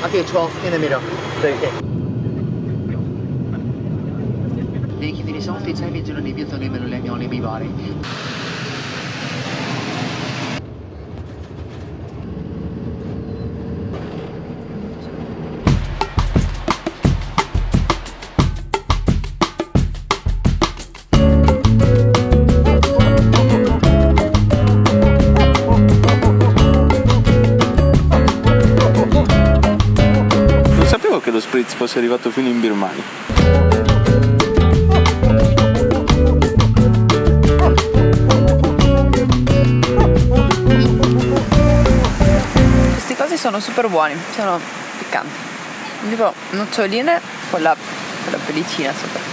Okay, 12 in the middle. Okay. Belki biri sono stati sai viaggiano nei viazzoni meno le agnole mi pare. Che lo spritz fosse arrivato fino in Birmania. Questi cosi sono super buoni, sono piccanti, tipo noccioline con la pellicina sopra.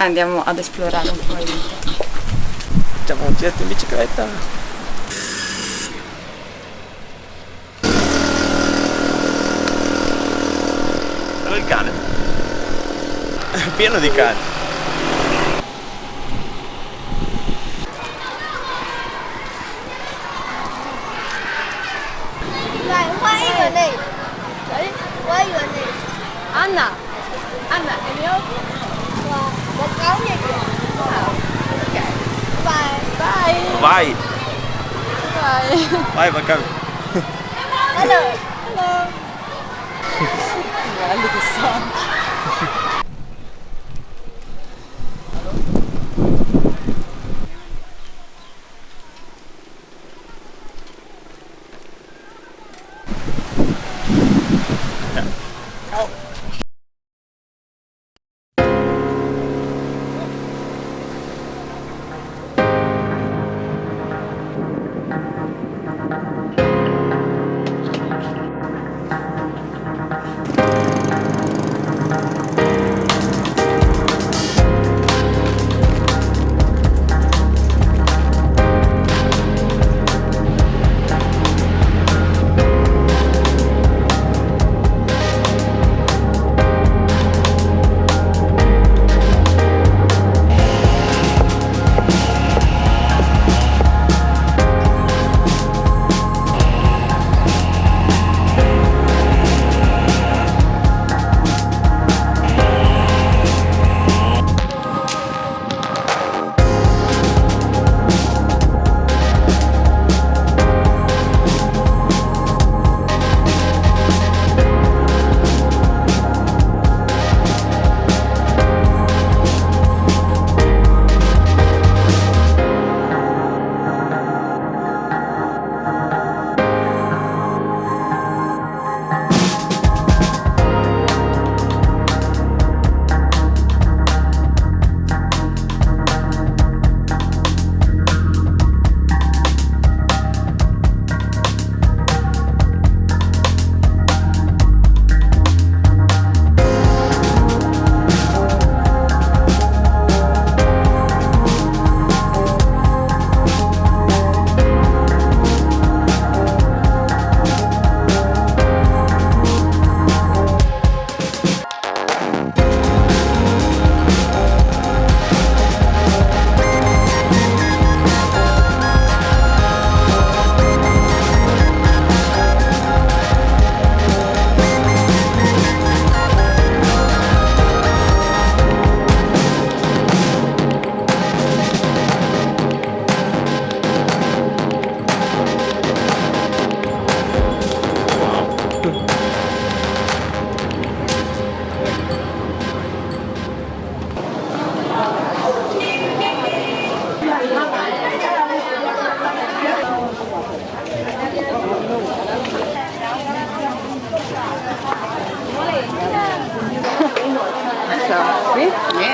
Andiamo ad esplorare un po' l'interno. Facciamo un giretto in bicicletta. Dove è il cane? È pieno di cani. Anna! Anna, è mio? Một cấu vậy kìa. Ok. Bye. Bye. Vai! Bye. Vai, Maccabi. Hello. Hello. Bello che sono.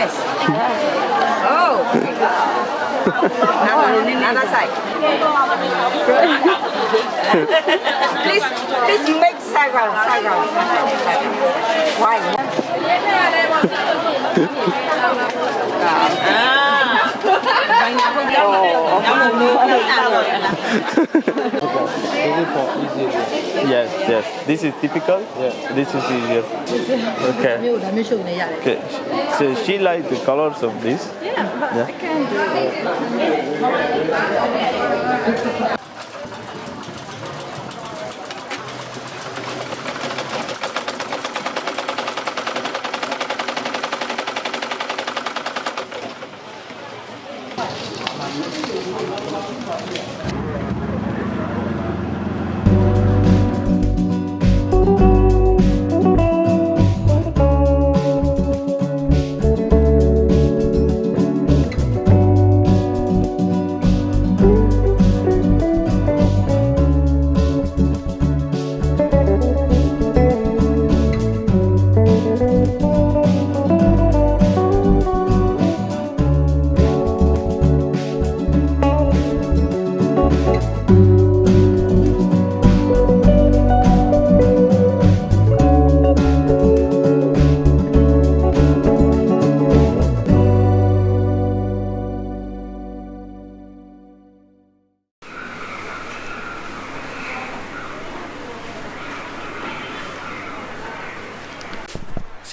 Yes. Oh. Nana side. Please make circle. Why? Yes. This is typical. Yeah. This is easier. Okay. Okay. So she likes the colors of this. Yeah. I can do it.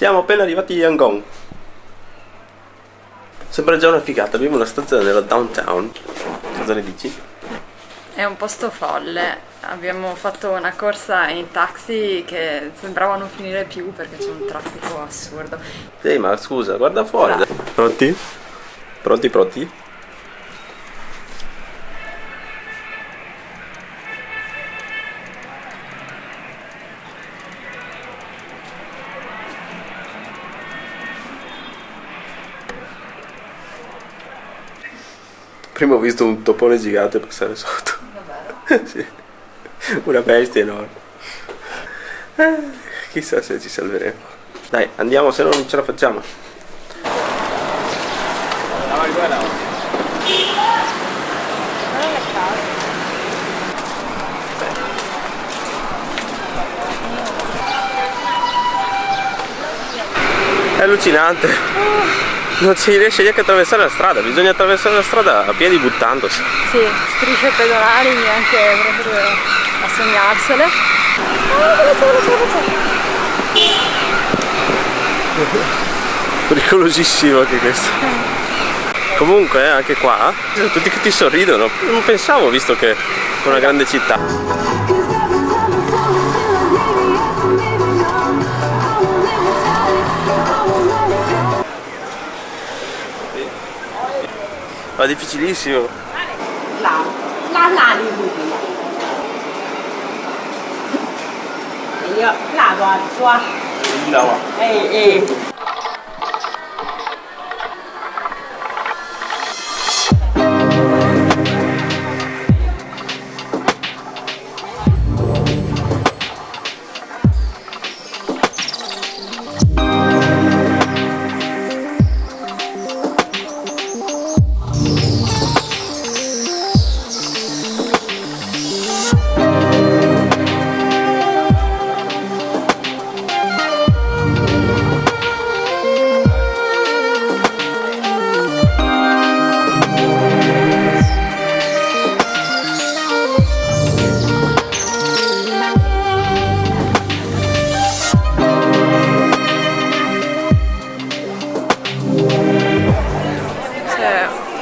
Siamo appena arrivati a Yangon. Sembra già una figata, abbiamo una stazione nella downtown. Cosa ne dici? È un posto folle. Abbiamo fatto una corsa in taxi che sembrava non finire più perché c'è un traffico assurdo. Sì, ma scusa, guarda fuori. Pronti? Pronti? Prima ho visto un topone gigante passare sotto. Sì. Una bestia enorme. Chissà se ci salveremo. Dai, andiamo, se no non ce la facciamo. È allucinante. Non si riesce neanche a attraversare la strada, bisogna attraversare la strada a piedi buttandosi. Sì, strisce pedonali neanche proprio a sognarsele. Pericolosissimo anche questo. Comunque anche qua tutti che ti sorridono. Non pensavo, visto che è una grande città. Ma è difficilissimo. La di lui. E io la guardo.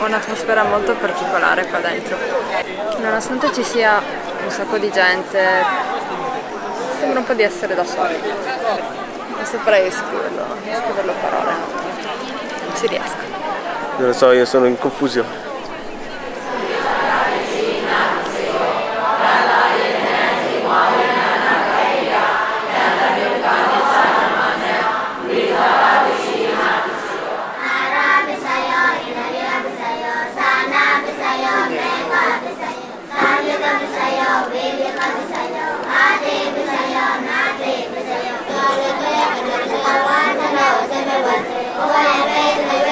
Un'atmosfera molto particolare qua dentro. Nonostante ci sia un sacco di gente, sembra un po' di essere da soli. Non saprei scriverlo a parole, non ci riesco. Non lo so, io sono in confusione. Over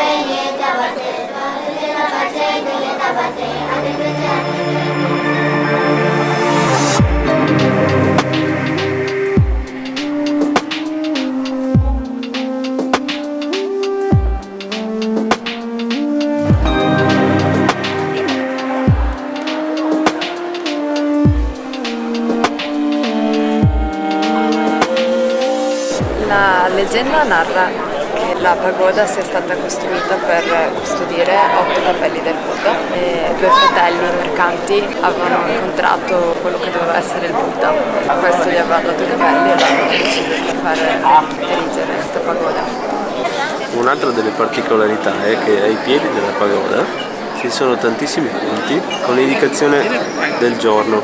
leggenda narra che la pagoda sia stata costruita per custodire 8 cappelli del Buddha e 2 fratelli mercanti avevano incontrato quello che doveva essere il Buddha. Questo gli aveva dato i capelli e hanno deciso di far erigere questa pagoda. Un'altra delle particolarità è che ai piedi della pagoda ci sono tantissimi punti con l'indicazione del giorno,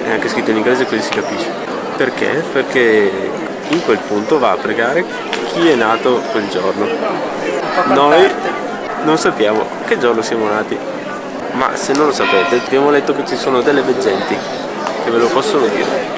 è anche scritto in inglese così si capisce. Perché? Perché in quel punto va a pregare chi è nato quel giorno. Noi non sappiamo che giorno siamo nati, ma se non lo sapete abbiamo letto che ci sono delle veggenti che ve lo possono dire.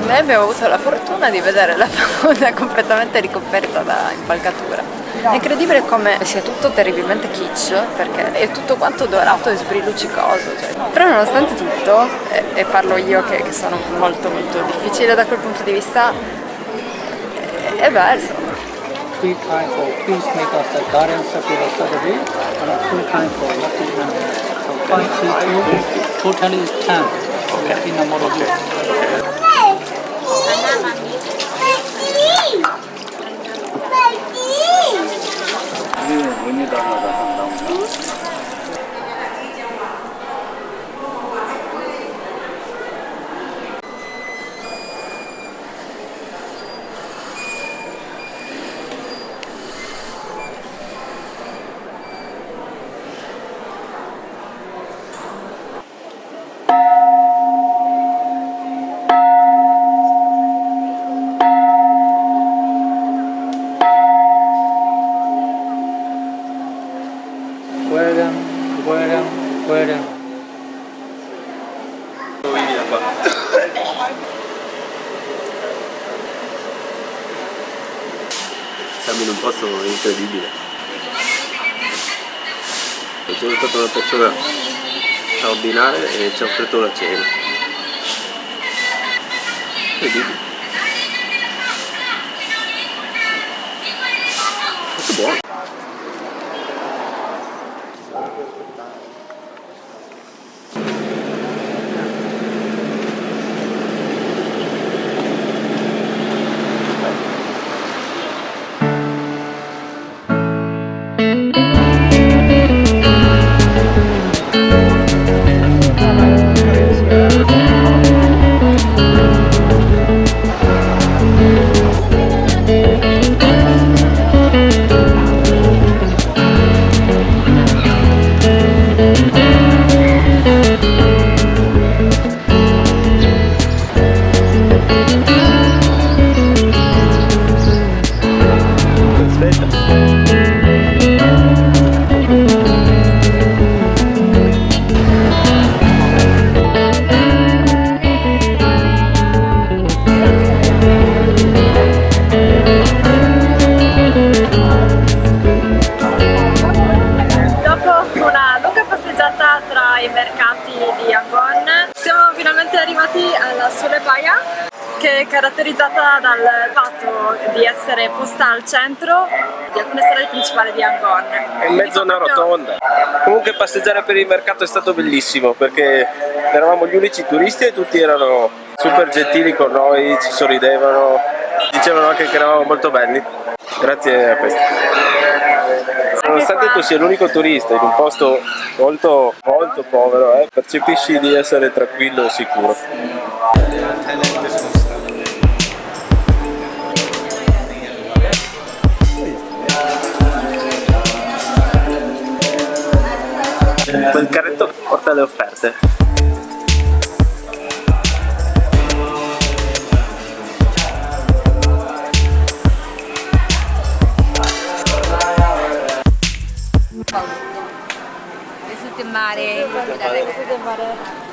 Noi abbiamo avuto la fortuna di vedere la pagoda completamente ricoperta da impalcatura. È incredibile come sia tutto terribilmente kitsch, perché è tutto quanto dorato e sbrilucicoso. Però nonostante tutto, e parlo io che sono molto molto difficile da quel punto di vista, è bello. Free time for peacemakers and guardians of the Saturday, and full time for lucky animals. So 5 to 2, totally 10. Okay. In a model Siamo in un posto incredibile. C'è stata una persona a ordinare e ci ha offerto la cena. Incredibile. Molto buono. Che è caratterizzata dal fatto di essere posta al centro di alcune strade principali di Yangon. È in mezzo a una rotonda. Comunque passeggiare per il mercato è stato bellissimo perché eravamo gli unici turisti e tutti erano super gentili con noi, ci sorridevano, dicevano anche che eravamo molto belli. Grazie a questo. Nonostante tu sia l'unico turista in un posto molto molto povero, percepisci di essere tranquillo e sicuro. Quel carretto porta le offerte. Vissuto in mare. Vissuto in mare.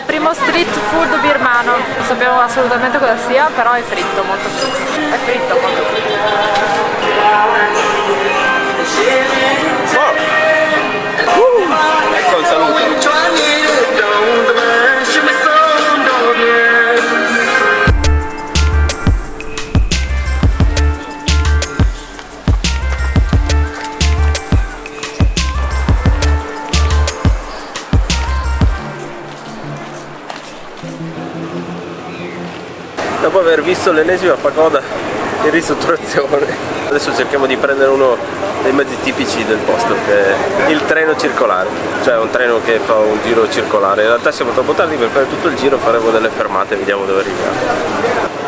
Primo street food birmano, non sappiamo assolutamente cosa sia, però è fritto, molto fritto. È fritto, molto fritto. Ecco il saluto. Dopo aver visto l'ennesima pagoda in ristrutturazione, adesso cerchiamo di prendere uno dei mezzi tipici del posto, che è il treno circolare, cioè un treno che fa un giro circolare. In realtà siamo troppo tardi per fare tutto il giro, faremo delle fermate e vediamo dove arriviamo.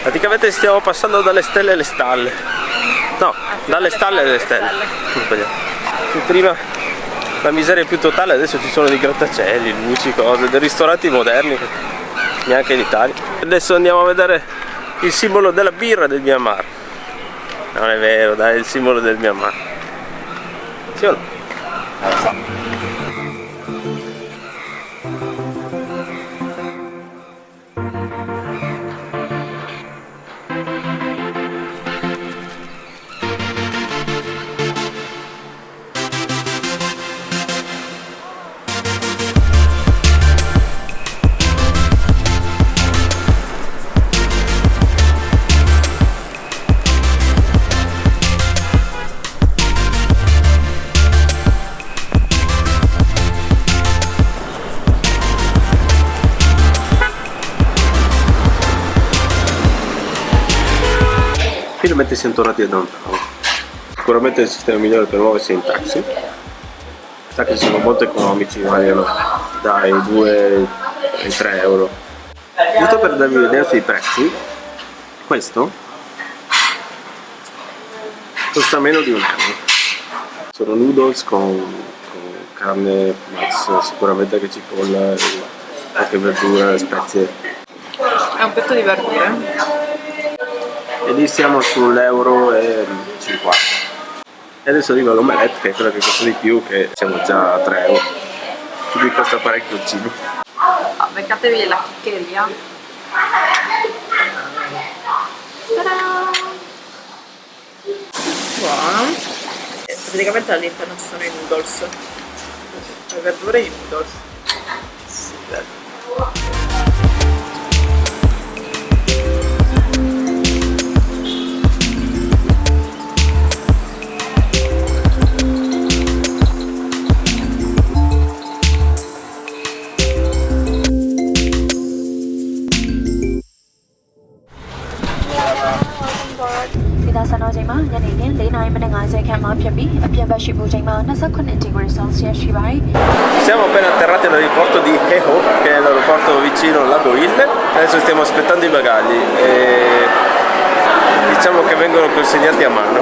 Praticamente stiamo passando dalle stelle alle stalle. No, dalle stalle alle stelle. Prima la miseria è più totale, adesso ci sono dei grattacieli, luci, cose, dei ristoranti moderni, neanche in Italia. Adesso andiamo a vedere il simbolo della birra del Myanmar. Non è vero, dai, è il simbolo del Myanmar. Sì o no? Finalmente siamo tornati a downtown. Sicuramente il sistema migliore per muoversi è in taxi. I taxi sono molto economici, variano dai 2 ai 3 euro. Giusto per darvi un'idea sui prezzi, questo costa meno di €1. Sono noodles con carne, mais, sicuramente che cipolla, anche verdure, spezie. È un petto di verdure. E lì siamo sull'1,50 €. E adesso arriva l'omelette, che è quella che costa di più, che siamo già a 3 euro. Quindi costa parecchio il cibo. Beccatevi la chiccheria. Buono. E praticamente all'interno ci sono i noodles. Le verdure e i noodles. Sì, သာစံတော်ချိန်မှာညနေခင်း4:50ခန့်မှာဖြစ်ပြီးအပြင်ဘက်ရှိပူချိန်မှာ29 degree Celsius ရှိပါတယ်။ Siamo appena atterrati all'aeroporto di Keho, che è l'aeroporto vicino al Lago Hill. Adesso stiamo aspettando i bagagli e diciamo che vengono consegnati a mano.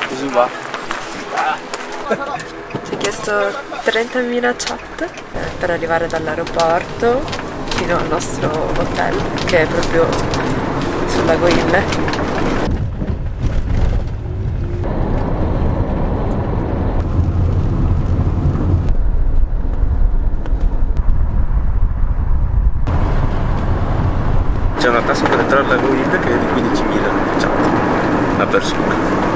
Così va. Ci ha chiesto 30.000 chat per arrivare dall'aeroporto fino al nostro hotel, che è proprio sul lago Hill. C'è una tassa per entrare al Lago Hill che è di 15.000 chat a persona.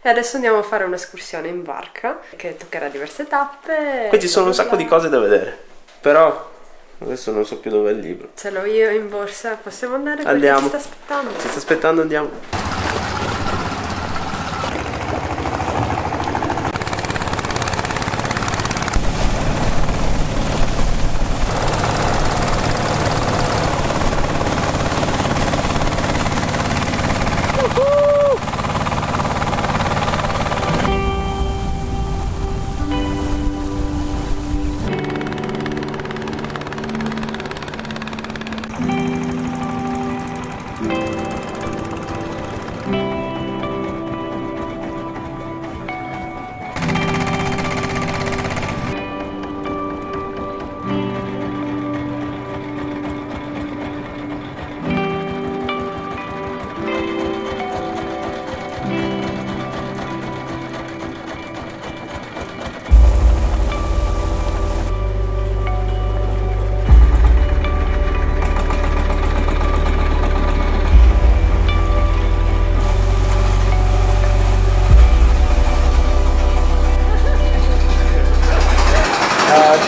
E adesso andiamo a fare un'escursione in barca che toccherà diverse tappe. Qui ci sono un sacco di cose da vedere, però adesso non so più dove è il libro. Ce l'ho io in borsa, possiamo andare? Andiamo. Ci sta aspettando. Ci sta aspettando, andiamo.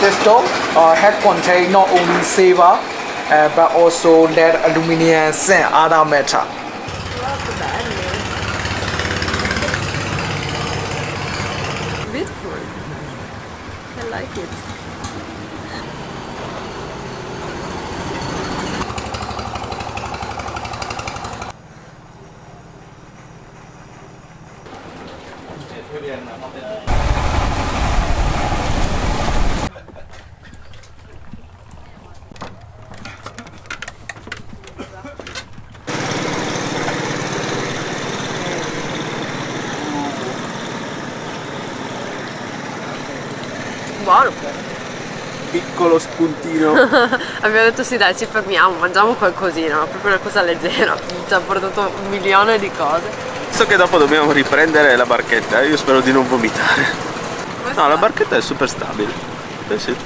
This door had contained not only silver but also lead, aluminum, and other metal. Beautiful. I like it. Buono. Piccolo spuntino. Abbiamo detto sì dai, ci fermiamo, mangiamo qualcosina, proprio una cosa leggera. Ci ha portato 1.000.000 di cose. So che dopo dobbiamo riprendere la barchetta, io spero di non vomitare. No, la barchetta è super stabile. Sì.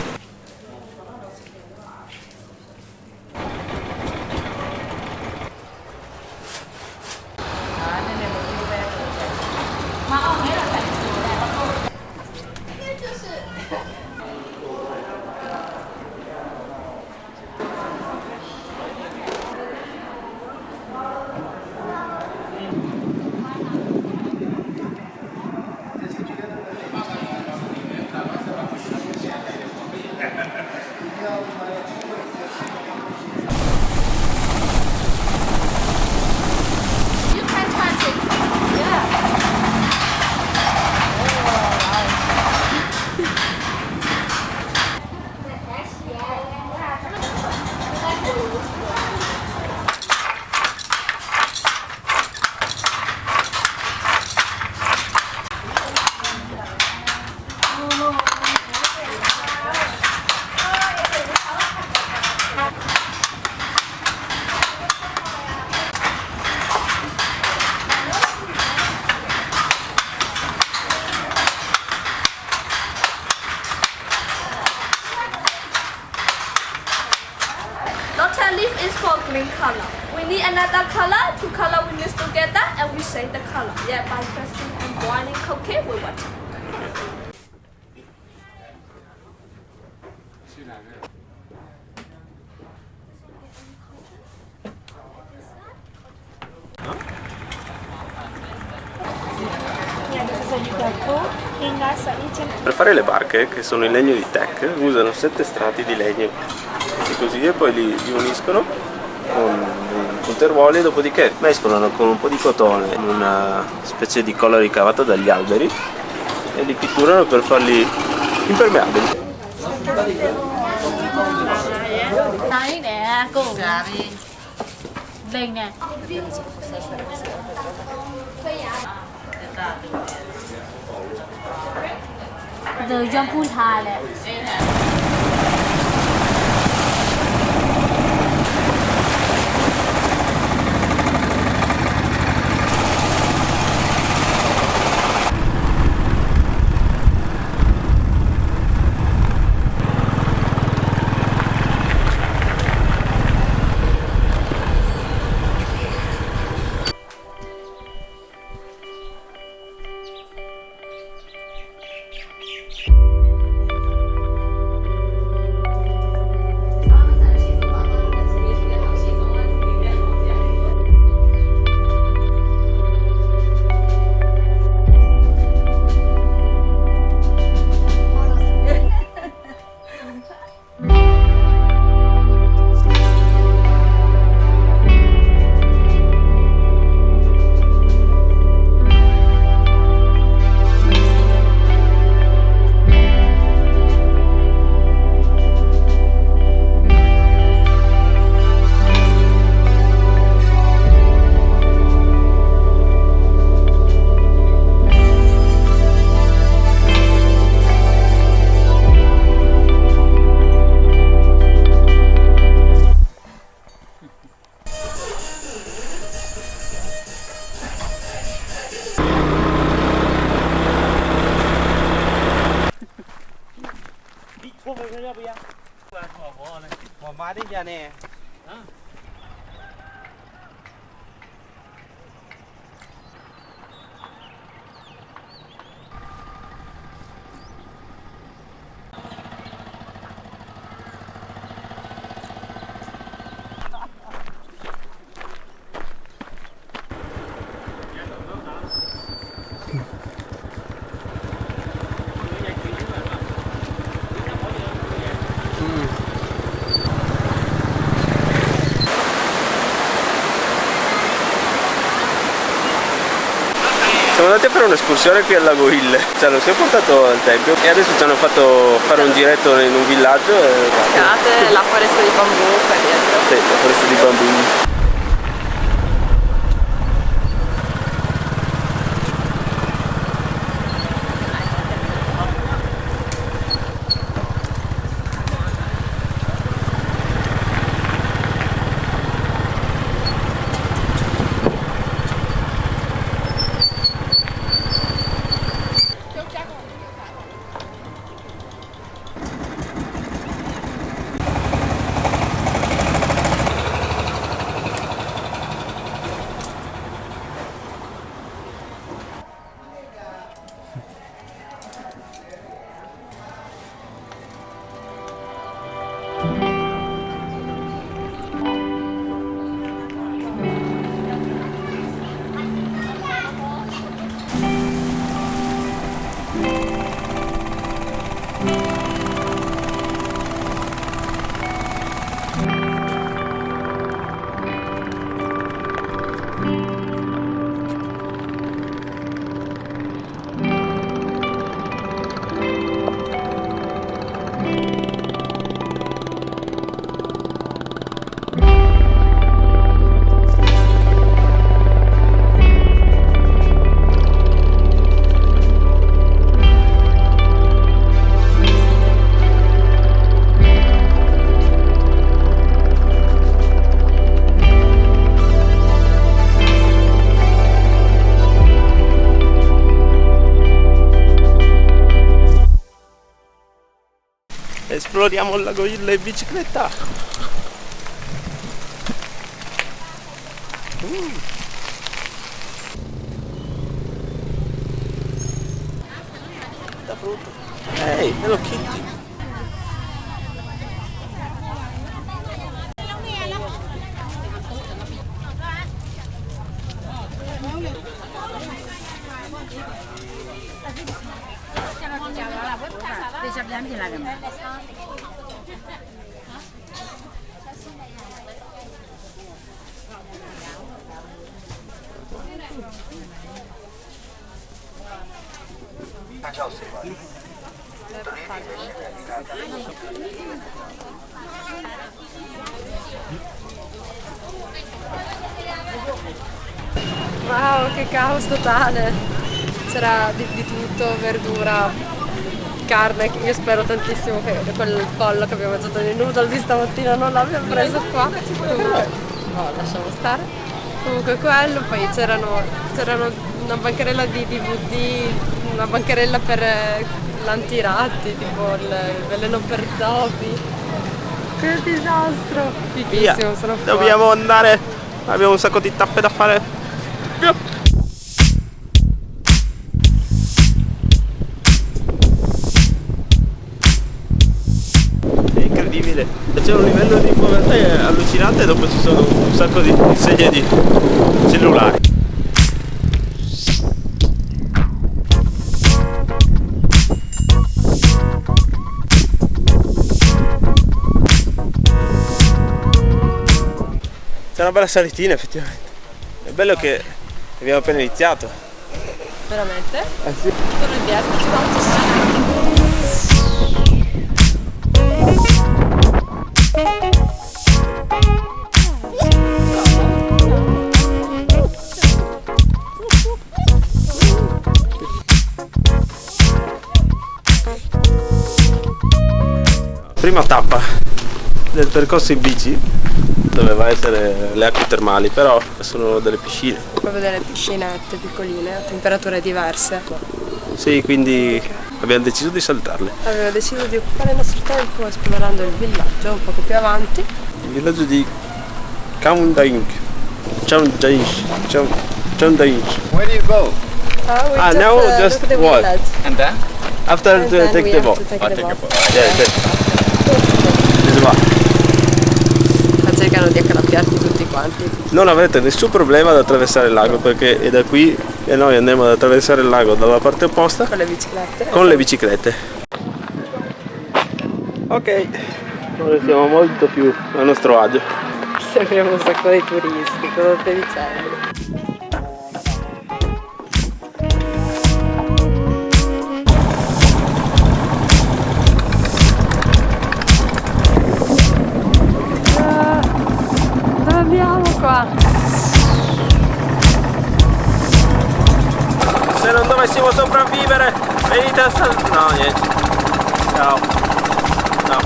Lotus leaf is for green color. We need another color to color we mix together and we shade the color. Yeah, by pressing and boiling coconut with water. Per fare le barche, che sono in legno di teak, usano 7 strati di legno così e poi li uniscono con terruoli e dopodiché mescolano con un po' di cotone in una specie di colla ricavata dagli alberi e li pitturano per farli impermeabili. Giờ cho phun thải này. Siamo andati a fare un'escursione qui al lago Ille, cioè lo si è portato al tempio e adesso ci hanno fatto fare un giretto in un villaggio. Scate, la foresta di bambù qua dietro. Sì, la foresta di bambù. Esploriamo il lago Ille in bicicletta. Da frutta. Ehi, Hello Kitty. Wow, che caos totale! C'era di tutto, verdura, carne, io spero tantissimo che quel pollo che abbiamo mangiato nei noodle di stamattina non l'abbiamo preso qua. No, lasciamo stare. Comunque quello, poi c'erano una bancarella di DVD, una bancarella per l'antiratti, tipo il veleno per topi. Che disastro! Fighissimo, sono fuori. Dobbiamo andare, abbiamo un sacco di tappe da fare. È incredibile, c'è un livello di povertà allucinante e dopo ci sono un sacco di insegne di cellulari. C'è una bella salitina effettivamente. È bello che abbiamo appena iniziato. Veramente? Sì. Torno indietro, ci vado. Prima tappa del percorso in bici doveva essere le acque termali, però sono delle piscine. Proprio delle piscinette piccoline a temperature diverse. Sì, quindi abbiamo deciso di saltarle. Avevo deciso di occupare il nostro tempo esplorando il villaggio un poco più avanti. Il villaggio di Chaundaing. Chaundaing. Where do you go? Now just look at the walk. village. And then? After And then take we the have boat. to take the boat. Yeah, this one. Cercano di accalappiarti tutti quanti. Non avrete nessun problema ad attraversare il lago perché è da qui e noi andremo ad attraversare il lago dalla parte opposta Con le biciclette. con le biciclette. Ok, ora siamo molto più a nostro agio. Sembriamo un sacco di turisti, cosa stai dicendo? Andiamo qua. Se non dovessimo sopravvivere, venite a no, niente. Ciao. No.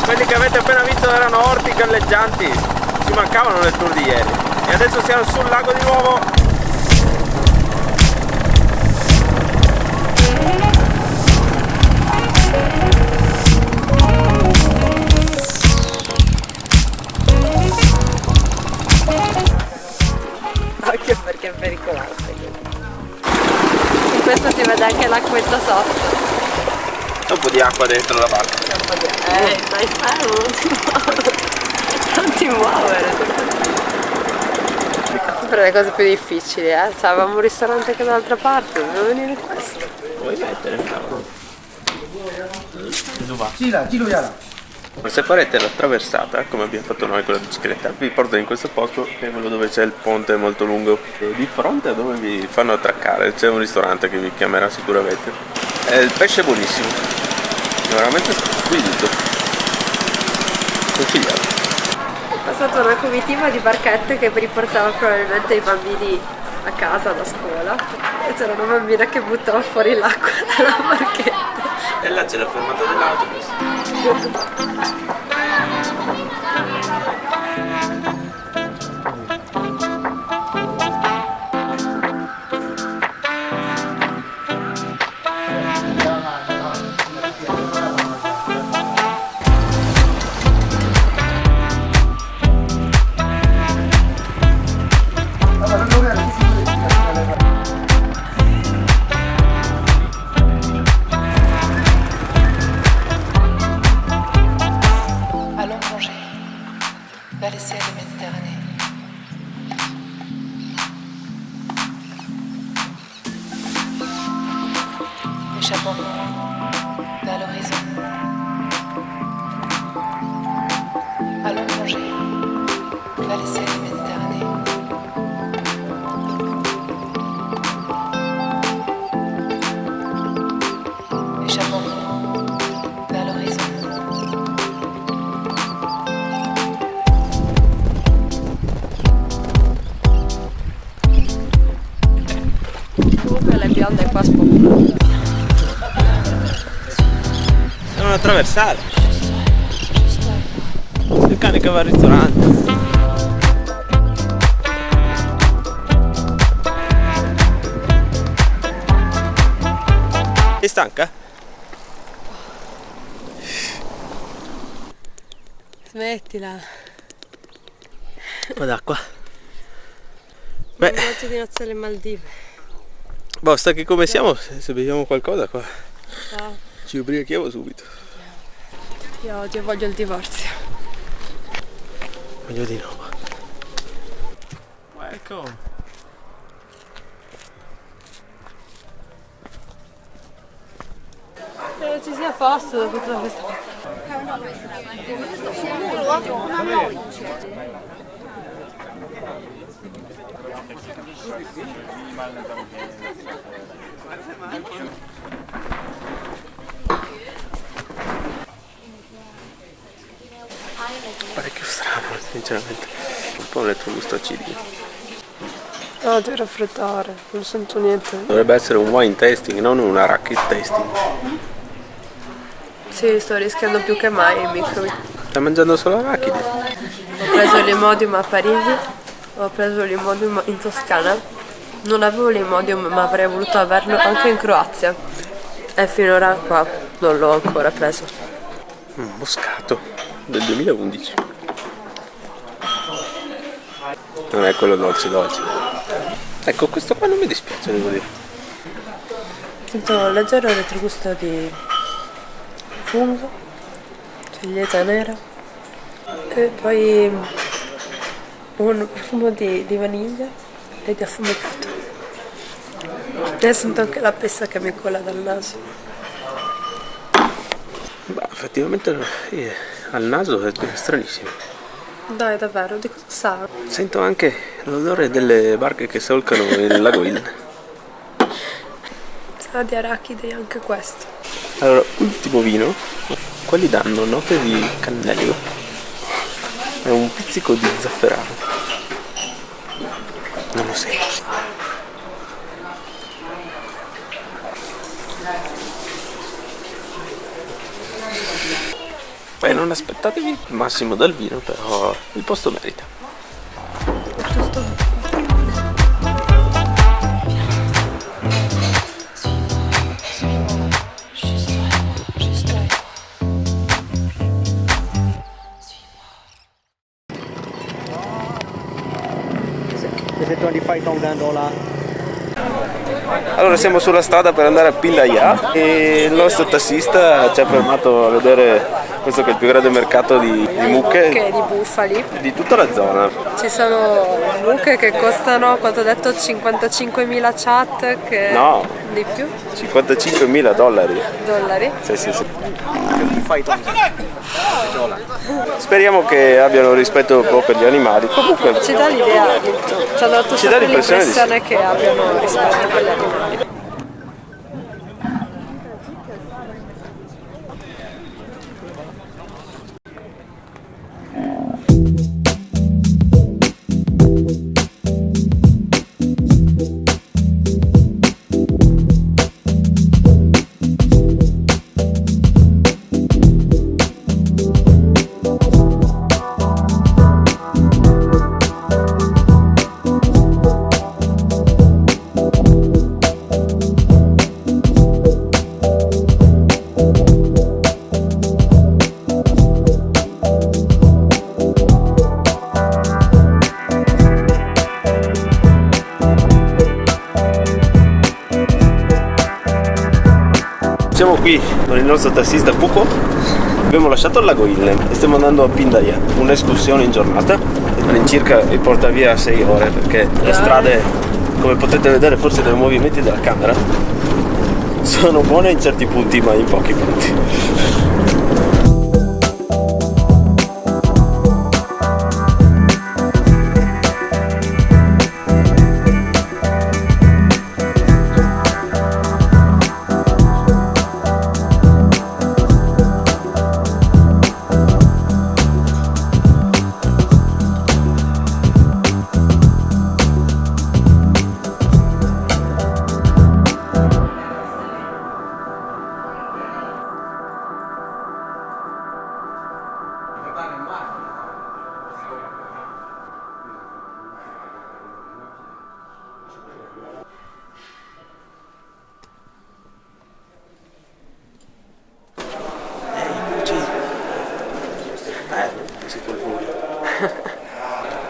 Quelli che avete appena visto erano orti galleggianti, ci mancavano nel tour di ieri e adesso siamo sul lago di nuovo. Occhio perché è pericolante. In questo si vede anche l'acquetta sotto. C'è un po' di acqua dentro la barca. Dai fermo, non ti muovere. Sempre le cose più difficili, Cioè, avevamo un ristorante anche dall'altra parte, dobbiamo venire in questo. Vuoi mettere? Ma se farete la traversata, come abbiamo fatto noi con la bicicletta, vi porto in questo posto che è quello dove c'è il ponte molto lungo. E di fronte a dove vi fanno attraccare c'è un ristorante che vi chiamerà sicuramente. Il pesce è buonissimo, è veramente squisito. Consigliato. È passata una comitiva di barchette che riportava probabilmente i bambini a casa da scuola e c'era una bambina che buttava fuori l'acqua dalla barchetta. E là c'è la fermata dell'autobus. Échappons-nous vers l'horizon. Allons plonger vers les ciels de Méditerranée. Échappons-nous vers l'horizon. Comunque le bionde qua spopolano. Devono attraversare. Il cane che va al ristorante. Sei stanca? Smettila. Un po' d'acqua. Beh. Viaggio di nozze alle Maldive. Basta che come siamo, se beviamo qualcosa qua No. ci ubriachiamo subito. Io odio, voglio il divorzio. Voglio di nuovo. Welcome. Spero ci sia a posto dopo tutta questa. Parecchio strano, sinceramente. Un po' gusto acidico. No, devo raffreddare, non sento niente. Dovrebbe essere un wine tasting, non un arachid tasting. Sì, sto rischiando più che mai il micro. Stai mangiando solo arachidi? Ho preso l'Imodium a Parigi, ho preso l'Imodium in Toscana. Non avevo l'Imodium ma avrei voluto averlo anche in Croazia. E finora qua non l'ho ancora preso. Un moscato del 2011. Non è quello dolce dolce. Ecco, questo qua non mi dispiace, devo dire. Sento un leggero retrogusto di fungo, ciliegia nera e poi un profumo di vaniglia e di affumicato. E sento anche la pesta che mi cola dal naso. Beh, effettivamente al naso è stranissimo. Dai, davvero, di cosa sa? Sento anche l'odore delle barche che solcano il lago Illen. Sa di arachidi anche questo. Allora, ultimo vino. Quelli danno note di cannello e un pizzico di zafferano. Non lo sento. Beh, non aspettatevi il massimo dal vino, però il posto merita. Allora siamo sulla strada per andare a Pindaya e il nostro tassista ci ha fermato a vedere questo che è il più grande mercato di mucche Di bufali. di tutta la zona. Ci sono mucche che costano, quanto ho detto, 55.000 chat, che No. di più, $55.000. dollari. Sì, sì, sì. Speriamo che abbiano rispetto un po' per gli animali. Comunque Ci dà l'idea, ci ha dato Ci dà sempre l'impressione di sì. l'impressione che abbiano rispetto per gli animali. Siamo qui con il nostro tassista Pupo. Abbiamo lasciato il lago Illen e stiamo andando a Pindaya, un'escursione in giornata. All'incirca vi porta via 6 ore perché le strade, come potete vedere forse dai movimenti della camera, Sono buone in certi punti, ma in pochi punti.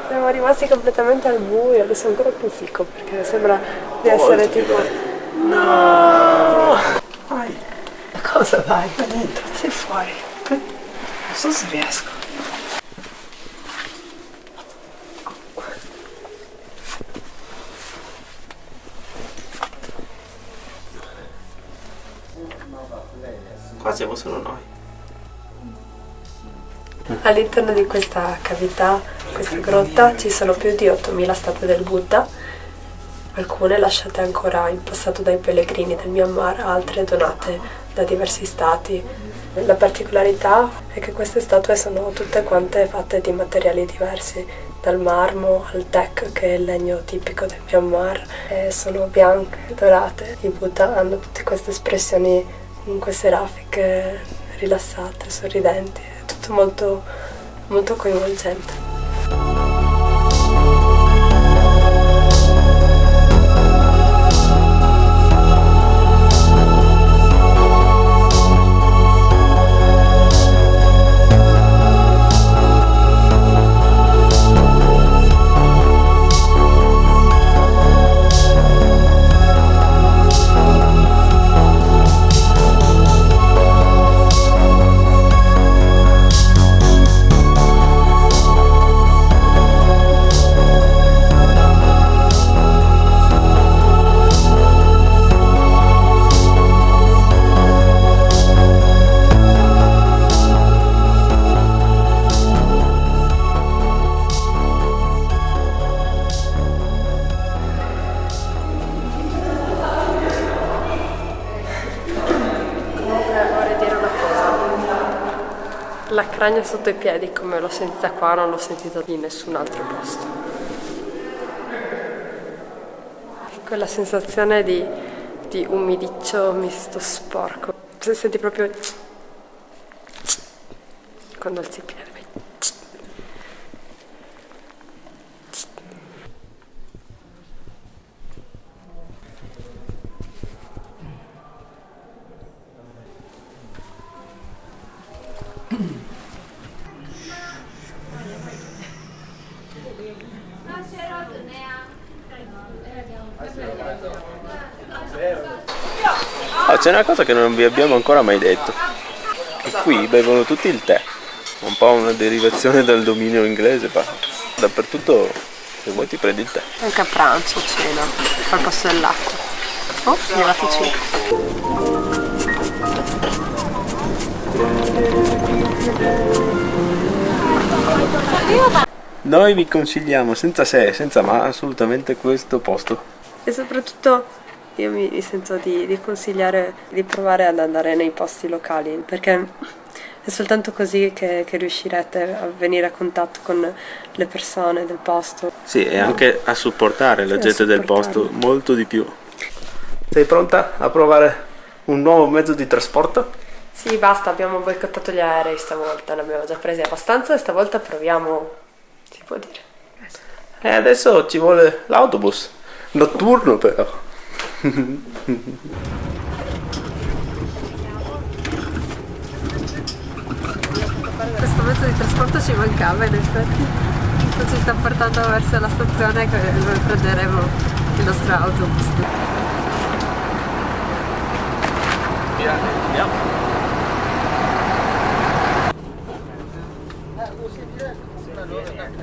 Siamo rimasti completamente al buio, adesso ancora più fico perché sembra di essere tipo... No! Vai. Cosa vai? Niente, sei fuori. Non so se riesco. Qua siamo solo noi. All'interno di questa cavità, questa grotta, ci sono più di 8000 statue del Buddha, alcune lasciate ancora in passato dai pellegrini del Myanmar, altre donate da diversi stati. La particolarità è che queste statue sono tutte quante fatte di materiali diversi, dal marmo al teak, che è il legno tipico del Myanmar, e sono bianche, dorate. I Buddha hanno tutte queste espressioni comunque serafiche, rilassate, sorridenti, è tutto molto, molto coinvolgente. La cragna sotto i piedi, come l'ho sentita qua, non l'ho sentita in nessun altro posto. Quella sensazione di umidiccio misto sporco. Senti proprio quando alzi i piedi. Ah, c'è una cosa che non vi abbiamo ancora mai detto, che qui bevono tutti il tè, un po' una derivazione dal dominio inglese, ma dappertutto se vuoi ti prendi il tè. Anche a pranzo, cena, al posto dell'acqua. Oh, è arrivato Noi vi consigliamo senza se, senza ma, assolutamente questo posto. E soprattutto io mi sento di consigliare di provare ad andare nei posti locali, perché è soltanto così che riuscirete a venire a contatto con le persone del posto. Sì, e anche a supportare la gente del posto molto di più. Sei pronta a provare un nuovo mezzo di trasporto? Sì, basta, abbiamo boicottato gli aerei stavolta, ne abbiamo già presi abbastanza e stavolta proviamo, si può dire. E adesso ci vuole l'autobus, notturno però. Questo mezzo di trasporto ci mancava in effetti. Adesso ci sta portando verso la stazione dove prenderemo il nostro autobus.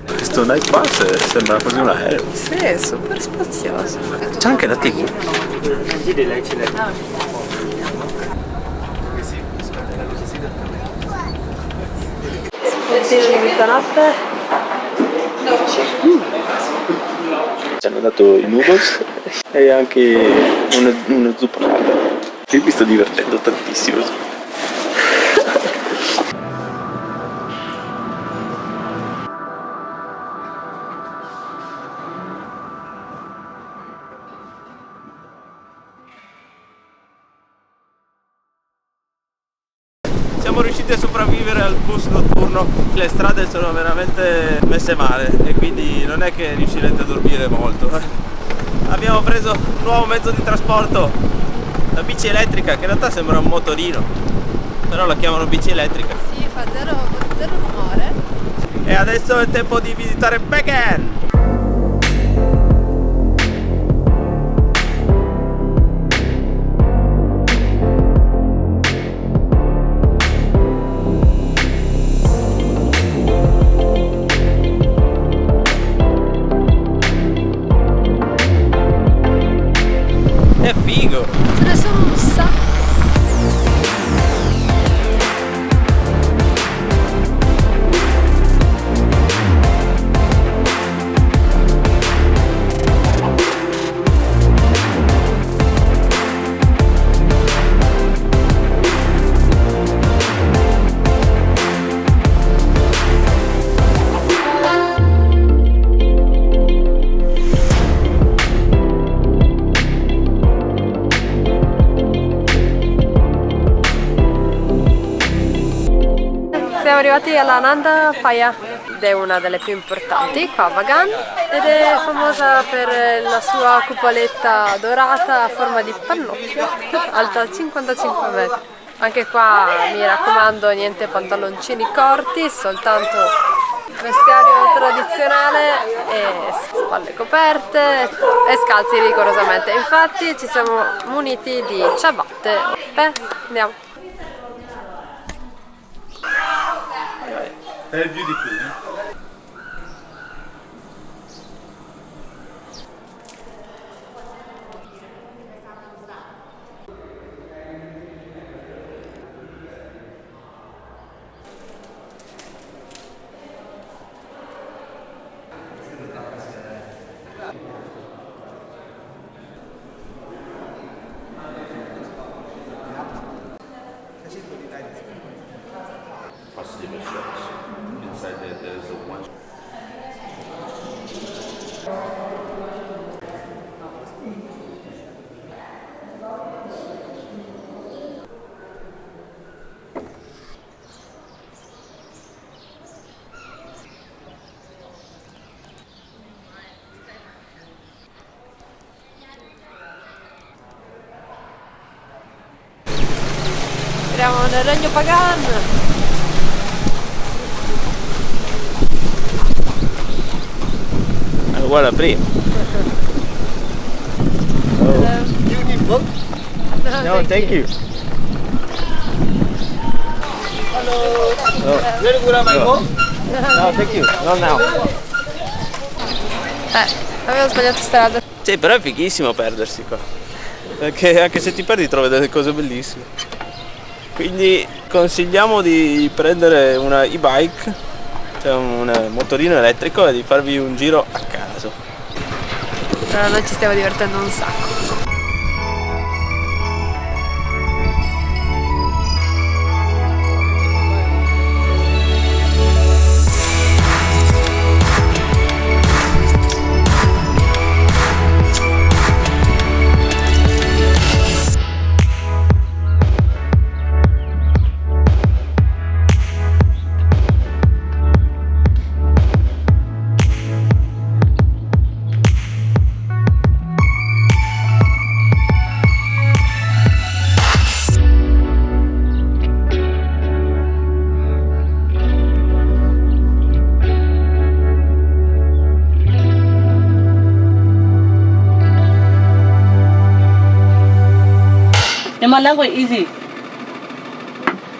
Questo questo night bus sembra quasi un aereo. Sì, è super spazioso. C'è anche la TV. Spottino di mezzanotte. Ci hanno dato i noodles e anche una zuppa calda. Io mi sto divertendo tantissimo. Siamo riusciti a sopravvivere al bus notturno, le strade sono veramente messe male e quindi non è che riuscirete a dormire molto. Abbiamo preso un nuovo mezzo di trasporto, la bici elettrica, che in realtà sembra un motorino, però la chiamano bici elettrica. Sì, fa zero rumore. E adesso è tempo di visitare Pegan! È figo! Ce ne sono un sacco. Siamo arrivati alla Nanda Paya ed è una delle più importanti qua a Bagan ed è famosa per la sua cupoletta dorata a forma di pannocchio alta 55 metri. Anche qua mi raccomando niente pantaloncini corti, soltanto vestiario tradizionale e spalle coperte e scalzi rigorosamente. Infatti ci siamo muniti di ciabatte. Andiamo. È beautiful. Entriamo nel regno Pagan. È uguale a prima. Beautiful. No, thank you. Very good, Michael. No, thank you. Not now. Avevo sbagliato strada. Sì, però è fighissimo perdersi qua. Perché anche se ti perdi trovi delle cose bellissime. Quindi consigliamo di prendere una e-bike, cioè un motorino elettrico e di farvi un giro a caso. Però noi ci stiamo divertendo un sacco. My language easy.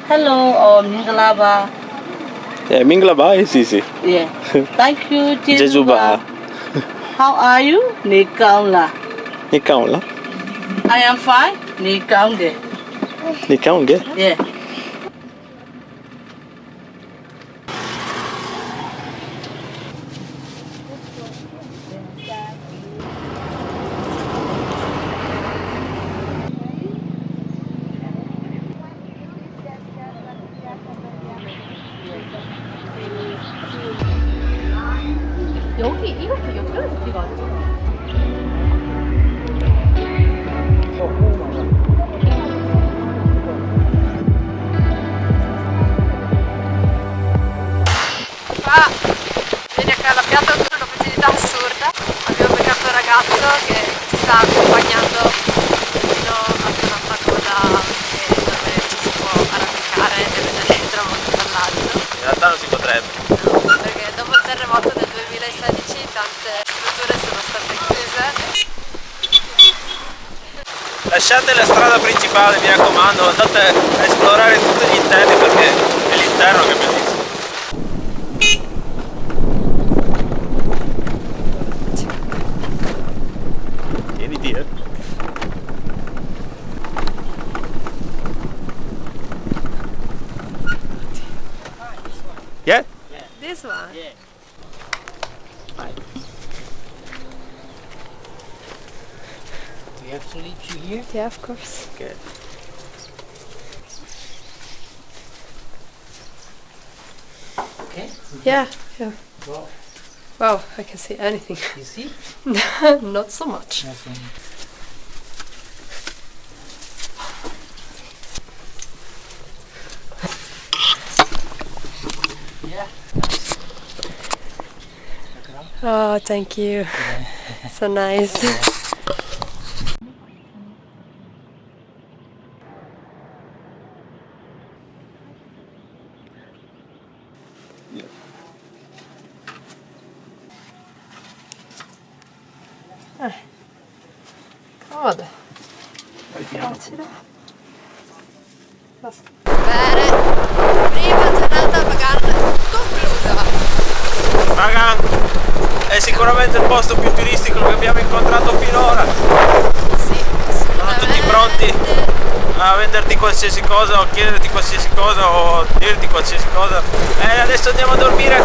Hello or Ningalaba. Minglaba e Sisi. Yeah. Thank you, Jejuba. How are you? Ni kaung la. Ni kaung la? I am fine. Ni kaung ge. Ni kaung ge? Yeah. 여기 이렇게 연결해서 찍어야 돼. Qua vieni accalappiato con un'opportunità assurda. Abbiamo beccato un ragazzo che ci sta accompagnando fino ad una pagoda dove ci si può arrampicare e vedere il tramonto dall'alto. In realtà non si potrebbe. No, perché dopo il terremoto del 2016 tante strutture sono state chiuse. Lasciate la strada principale, mi raccomando, andate a esplorare tutti gli interni perché è l'interno che è bellissimo. Tieniti, Yeah? This one? Yeah. We have to leave you here. Yeah, of course. Okay. Okay. Yeah, yeah. Well, Wow, I can see anything. you see? Not so much. Nothing. Yeah. Oh, thank you. So nice. Comodo. Facile. Basta. Bene, prima giornata pagata conclusa. Raga, è sicuramente il posto più turistico che abbiamo incontrato finora. Sì, Sono tutti pronti a venderti qualsiasi cosa o chiederti qualsiasi cosa o dirti qualsiasi cosa. E adesso andiamo a dormire.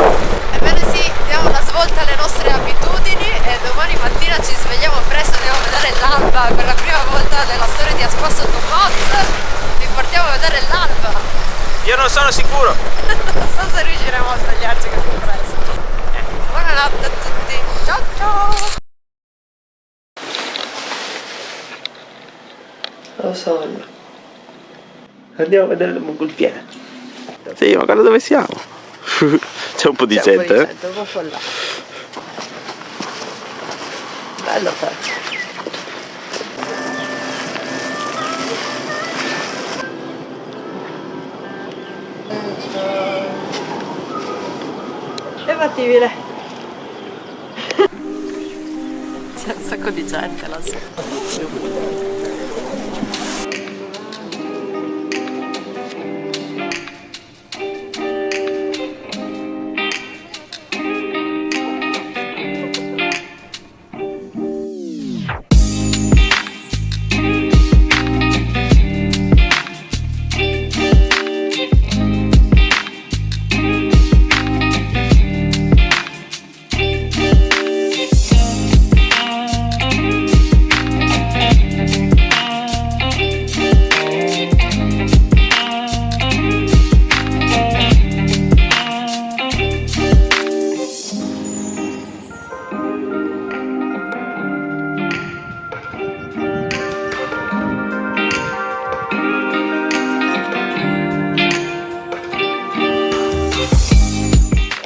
Ebbene sì, diamo una svolta alle nostre abitudini e domani mattina ci svegliamo presto, andiamo a vedere l'alba per la prima volta nella storia di Aspasso Tomos. Vi portiamo a vedere l'alba. Io non sono sicuro. Non so se riusciremo a svegliarci così presto. Buonanotte a tutti. Ciao ciao. Ho sonno. Andiamo a vedere le mongolfiere. Sì, ma guarda dove siamo. C'è un po' di gente, un po' là. Bello però. È fattibile. C'è un sacco di gente lassù.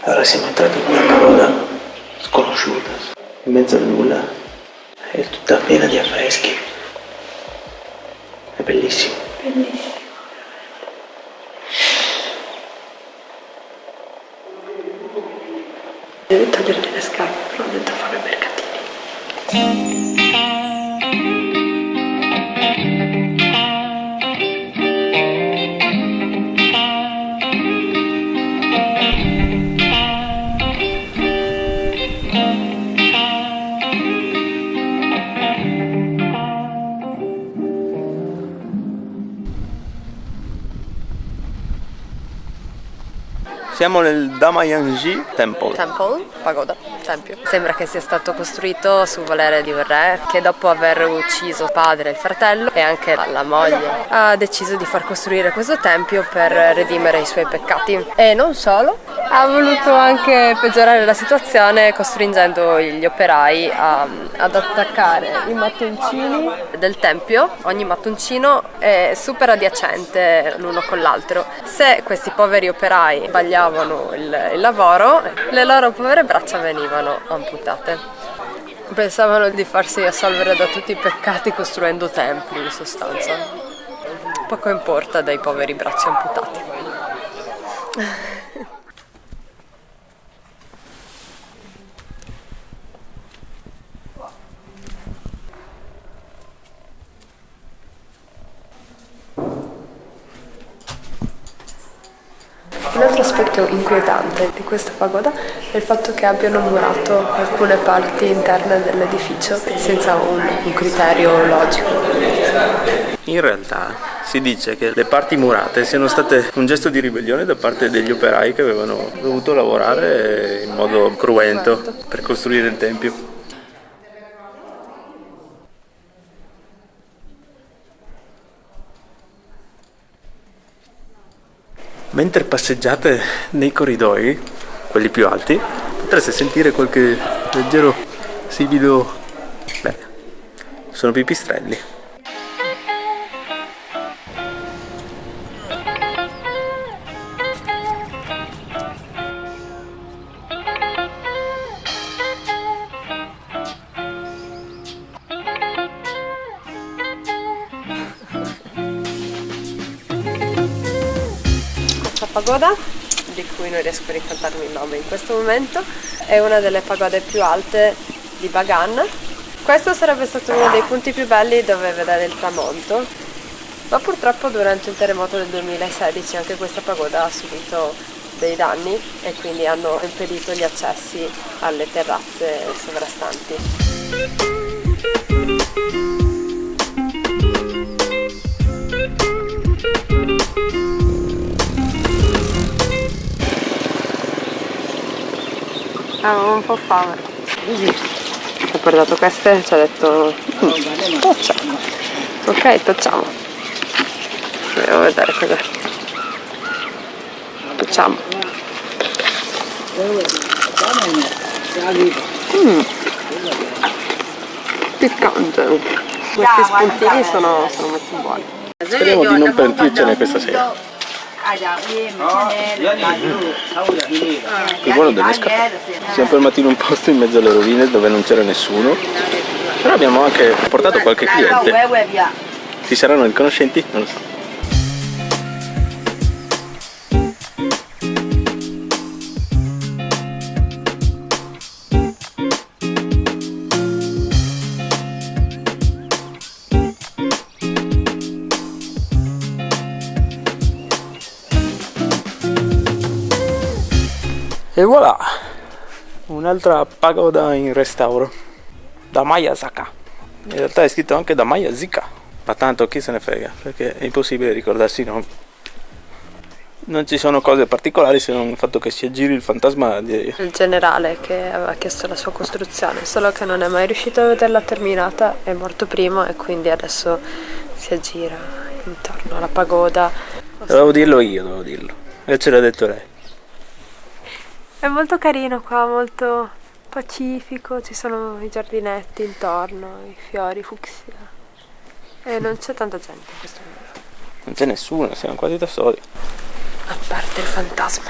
Allora siamo entrati in una pagoda sconosciuta, in mezzo al nulla, è tutta piena di affreschi. È bellissimo. Bellissimo. Devi toglierti le scarpe, però dentro fare mercatini. Siamo nel Damayanji Temple. Pagoda, tempio. Sembra che sia stato costruito su volere di un re che dopo aver ucciso il padre e il fratello e anche la moglie ha deciso di far costruire questo tempio per redimere i suoi peccati. E non solo, ha voluto anche peggiorare la situazione costringendo gli operai ad attaccare i mattoncini del tempio. Ogni mattoncino è super adiacente l'uno con l'altro. Se questi poveri operai sbagliavano il lavoro, le loro povere braccia venivano amputate. Pensavano di farsi assolvere da tutti i peccati costruendo templi, in sostanza. Poco importa dei poveri bracci amputati. Un altro aspetto inquietante di questa pagoda è il fatto che abbiano murato alcune parti interne dell'edificio senza un criterio logico. In realtà si dice che le parti murate siano state un gesto di ribellione da parte degli operai che avevano dovuto lavorare in modo cruento per costruire il tempio. Mentre passeggiate nei corridoi, quelli più alti, potreste sentire qualche leggero sibido. Sono pipistrelli. Pagoda, di cui non riesco a ricordarmi il nome in questo momento, è una delle pagode più alte di Bagan. Questo sarebbe stato uno dei punti più belli dove vedere il tramonto, ma purtroppo durante il terremoto del 2016 anche questa pagoda ha subito dei danni e quindi hanno impedito gli accessi alle terrazze sovrastanti. Avevo un po' fame. Ho guardato queste e ci ha detto toccia. Ok, tocciamo. Devo vedere cos'è. Tocciamo. Piccante. Questi spuntini sono molto buoni. Speriamo di non pentircene questa sera. Che buono delle scarpe. Siamo fermati in un posto in mezzo alle rovine dove non c'era nessuno, però abbiamo anche portato qualche cliente. Ci saranno riconoscenti? Non lo so. E voilà, un'altra pagoda in restauro, da Mayazaka. In realtà è scritto anche da Mayazika, ma tanto chi se ne frega, perché è impossibile ricordarsi i nomi. Non ci sono cose particolari se non il fatto che si aggiri il fantasma il generale che aveva chiesto la sua costruzione, solo che non è mai riuscito a vederla terminata, è morto prima e quindi adesso si aggira intorno alla pagoda. Dovevo dirlo io, e ce l'ha detto lei. È molto carino qua, molto pacifico, ci sono i giardinetti intorno, i fiori fucsia e non c'è tanta gente in questo momento. Non c'è nessuno, siamo quasi da soli. A parte il fantasma.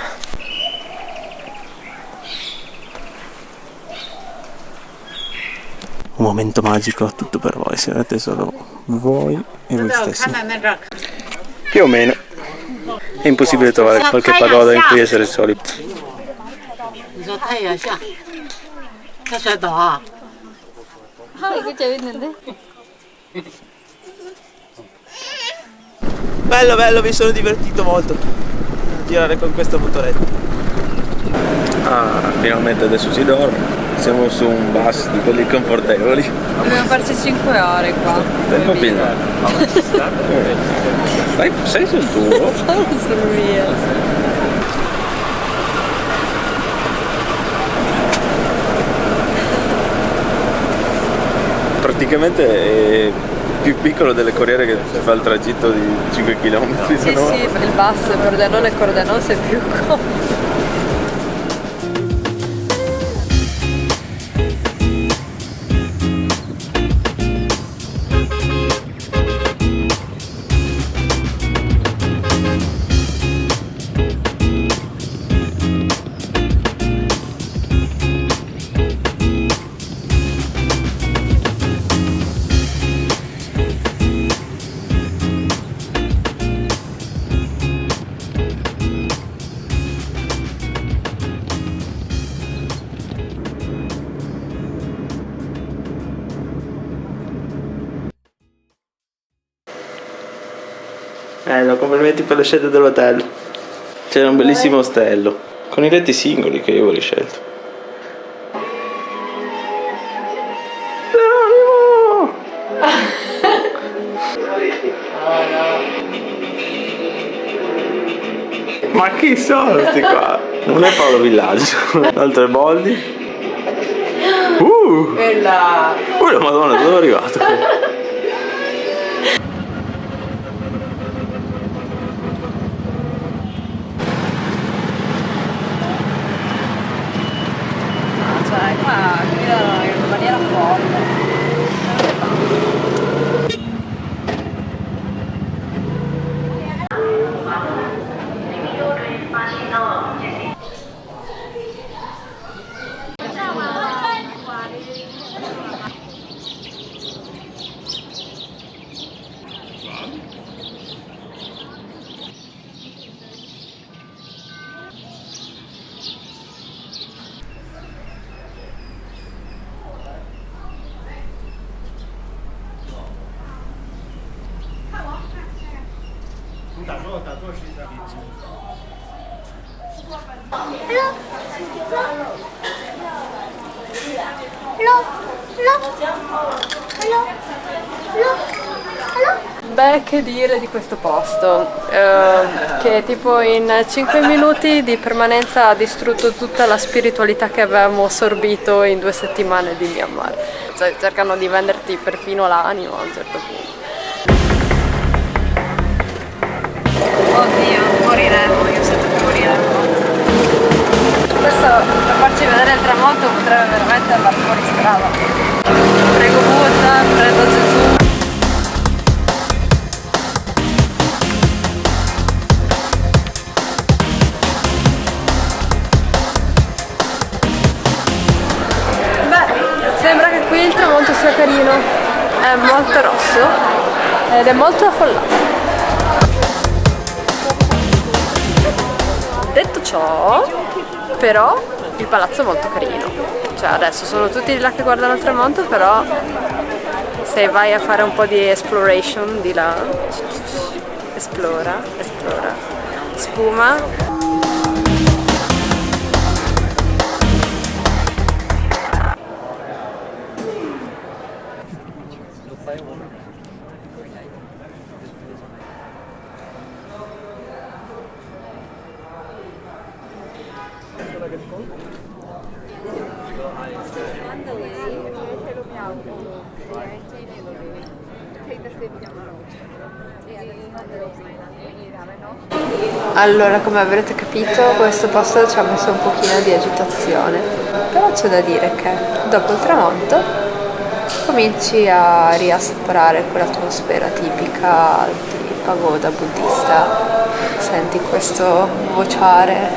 Un momento magico, tutto per voi, sarete solo voi e voi stessi. Più o meno. È impossibile trovare qualche pagoda in cui essere soli. Bello, mi sono divertito molto a girare con questo motoretto. Finalmente adesso si dorme. Siamo su un bus di quelli confortevoli. Dobbiamo farci 5 ore qua. Tempo pieno. Sei sul tuo? Sono sul mio. praticamente è più piccolo delle corriere che fa il tragitto di 5 km. Sì, sì, il bus Pordenone e Cordenone è più comodo. No, complimenti per le scelte dell'hotel. C'era un bellissimo ostello con i letti singoli che io avrei scelto. Ma chi sono sti qua? Non è Paolo Villaggio, l'altro è Boldi. Quella Madonna, dove sono arrivato? cioè qua guidano in maniera folle. Beh, che dire di questo posto, che tipo in 5 minuti di permanenza ha distrutto tutta la spiritualità che avevamo assorbito in 2 settimane di Myanmar. Cioè, cercano di venderti perfino l'animo a un certo punto. Oddio, moriremo, io sento che moriremo. Questo per farci vedere il tramonto potrebbe veramente andare fuori strada. Prego Buddha, prego Gesù. Sembra che qui il tramonto sia carino, è molto rosso ed è molto affollato. Detto ciò, però il palazzo è molto carino, cioè adesso sono tutti di là che guardano il tramonto, però se vai a fare un po' di exploration di là, esplora, sfuma. Allora, come avrete capito, questo posto ci ha messo un pochino di agitazione, però c'è da dire che dopo il tramonto cominci a riassaporare quell'atmosfera tipica di pagoda buddista, senti questo vociare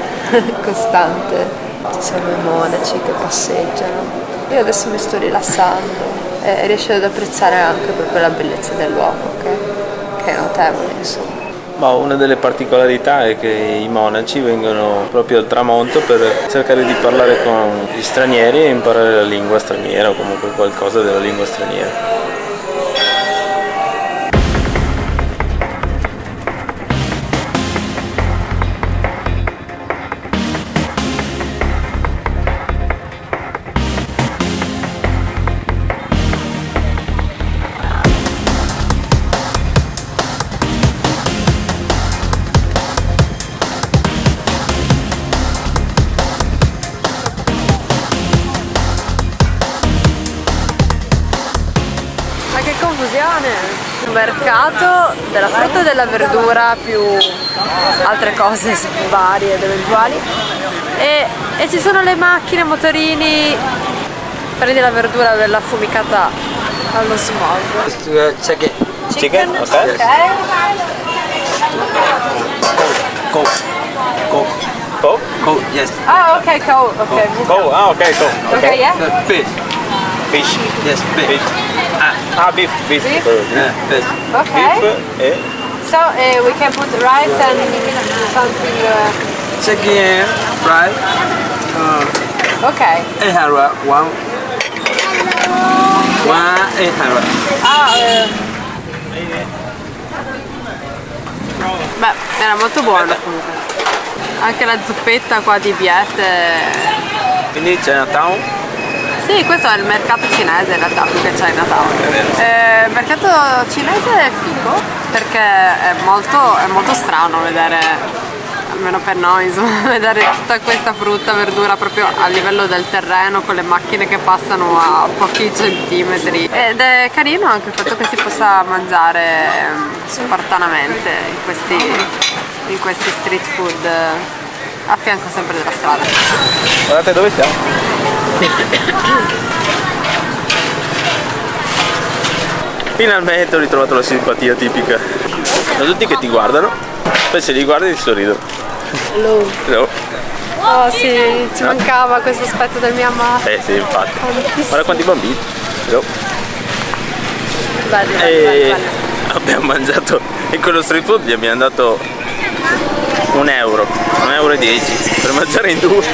costante, ci sono i monaci che passeggiano. Io adesso mi sto rilassando e riesco ad apprezzare anche proprio la bellezza del luogo, che è notevole, insomma. Ma una delle particolarità è che i monaci vengono proprio al tramonto per cercare di parlare con gli stranieri e imparare la lingua straniera o comunque qualcosa della lingua straniera. un mercato della frutta e della verdura più altre cose varie ed eventuali e ci sono le macchine, motorini. Prendi la verdura bella affumicata allo smog. Chicken? Ok. Coke? Yes. Ah, ok, cool. Ok. Coke, ah, ok, Coke. Ok, yeah. Fish. Fish. Yes, fish. Beef. Fish. Okay. Beef So we can put rice and something. Chicken, fried. Ok. 800. One 800. Beh, era molto buono comunque. Anche la zuppetta qua di biete. Quindi Chinatown? Sì, questo è il mercato cinese in realtà, più che Chinatown. Il mercato cinese è figo perché è molto strano vedere, almeno per noi, insomma, vedere tutta questa frutta, verdura proprio a livello del terreno con le macchine che passano a pochi centimetri. Ed è carino anche il fatto che si possa mangiare spartanamente in questi street food a fianco sempre della strada. Guardate dove siamo. Finalmente ho ritrovato la simpatia tipica. Sono tutti che ti guardano, poi se li guardi ti sorridono. Hello. Oh sì, ci mancava questo aspetto del Myanmar. Sì, infatti. Guarda quanti bambini. Hello. Bello. Abbiamo mangiato in quello street food, gli abbiamo dato €1, €1,10 per mangiare in due.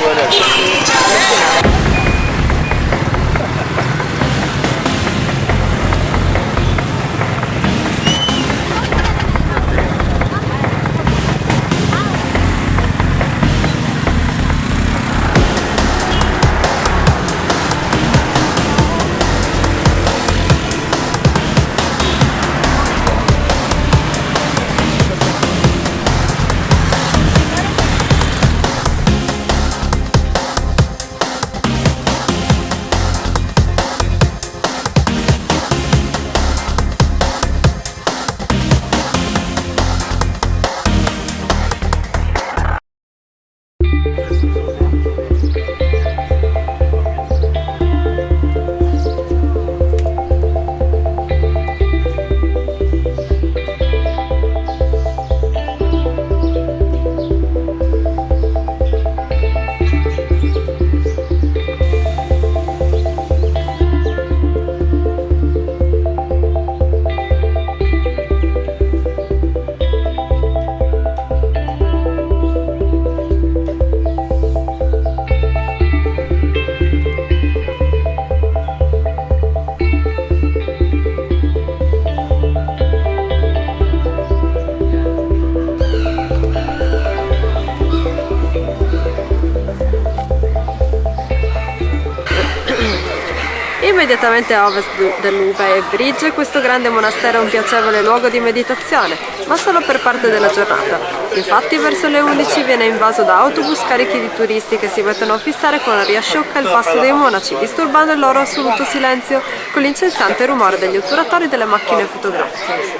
Immediatamente a ovest dell'Ubei Bridge questo grande monastero è un piacevole luogo di meditazione, ma solo per parte della giornata. Infatti verso le 11 viene invaso da autobus carichi di turisti che si mettono a fissare con aria sciocca il passo dei monaci, disturbando il loro assoluto silenzio con l'incessante rumore degli otturatori delle macchine fotografiche.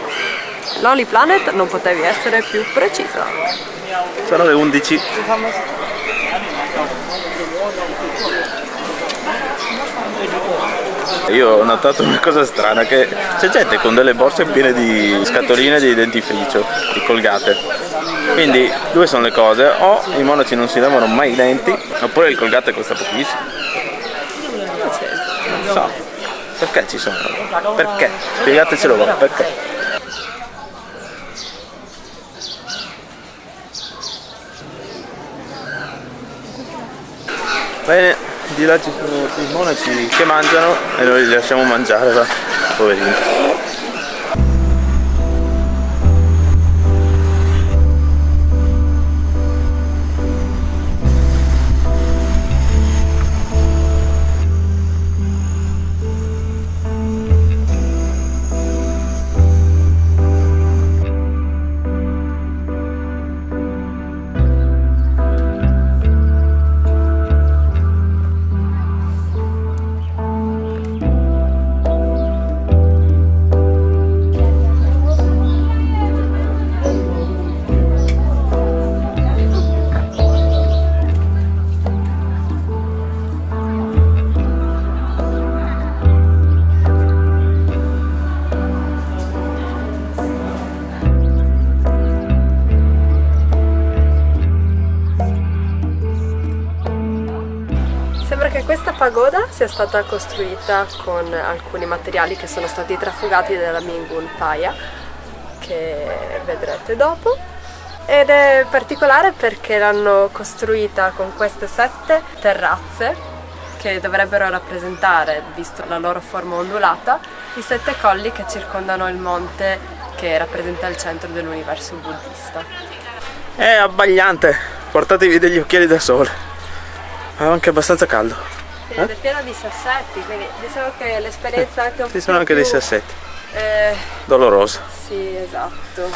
Lonely Planet, non potevi essere più precisa. Sono le 11. Io ho notato una cosa strana, che c'è gente con delle borse piene di scatoline di dentifricio, di Colgate. Quindi due sono le cose: o i monaci non si lavano mai i denti, oppure il Colgate costa pochissimo. Non so, perché ci sono? Perché? Spiegatecelo voi, perché? Bene, di là ci sono i monaci che mangiano e noi li lasciamo mangiare, va, poverini. pagoda sia stata costruita con alcuni materiali che sono stati trafugati dalla Mingun Phaya, che vedrete dopo, ed è particolare perché l'hanno costruita con queste 7 terrazze che dovrebbero rappresentare, visto la loro forma ondulata, i 7 colli che circondano il monte che rappresenta il centro dell'universo buddista. È abbagliante, portatevi degli occhiali da sole, è anche abbastanza caldo. Sì, ed è pieno di sassetti, quindi diciamo che l'esperienza anche un po' Ci sono anche più, dei sassetti. Dolorosa. Sì, esatto.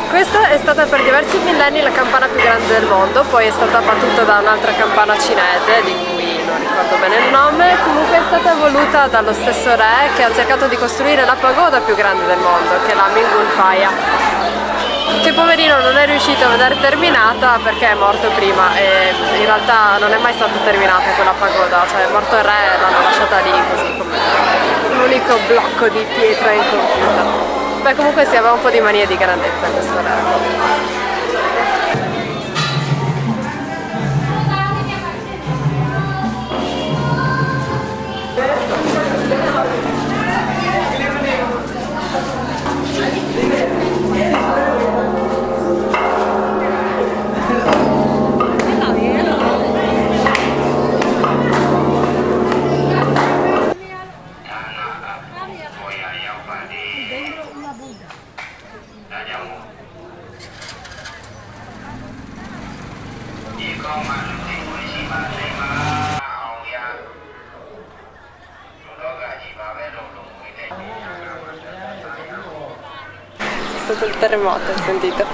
Questa è stata per diversi millenni la campana più grande del mondo, poi è stata battuta da un'altra campana cinese, di cui non ricordo bene il nome. Comunque è stata voluta dallo stesso re, che ha cercato di costruire la pagoda più grande del mondo, che è la Mingun Phaya, che poverino non è riuscito a vedere terminata perché è morto prima, e in realtà non è mai stata terminata quella pagoda, cioè è morto il re e l'hanno lasciata lì così come un unico blocco di pietra incompiuta. Beh, comunque si aveva un po' di mania di grandezza questo re. C'è stato il terremoto, hai sentito?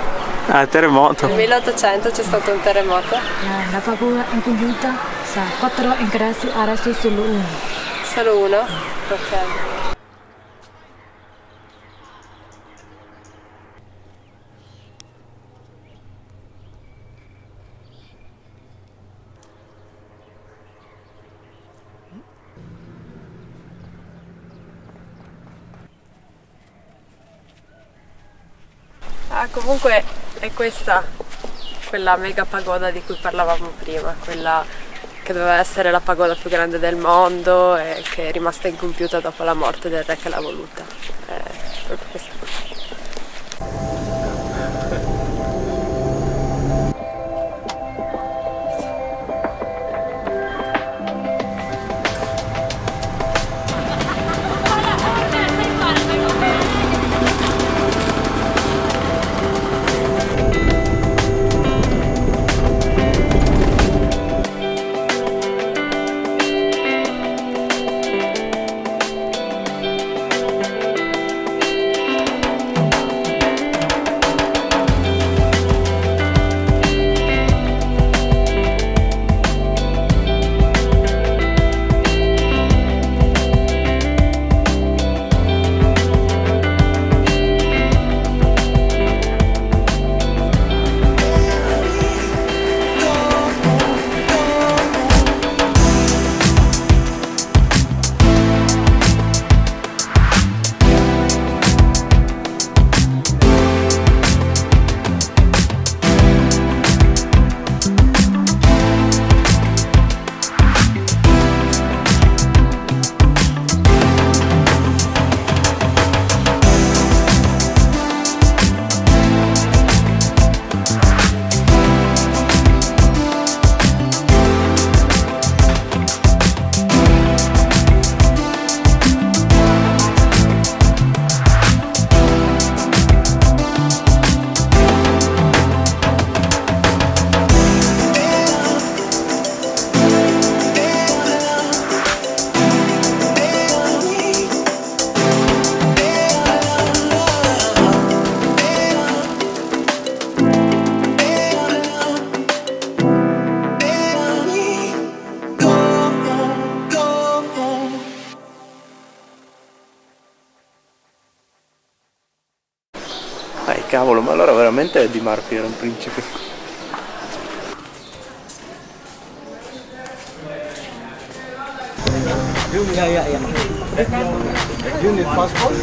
Ah, il terremoto. Nel 1800 c'è stato un terremoto. La pagoda incompiuta sa 4 ingressi, adesso solo uno. Solo uno? Ok. Ah, comunque è questa quella mega pagoda di cui parlavamo prima, quella che doveva essere la pagoda più grande del mondo e che è rimasta incompiuta dopo la morte del re che l'ha voluta. È proprio questa. Cavolo, ma allora veramente Eddie Murphy era un principe. You need passport?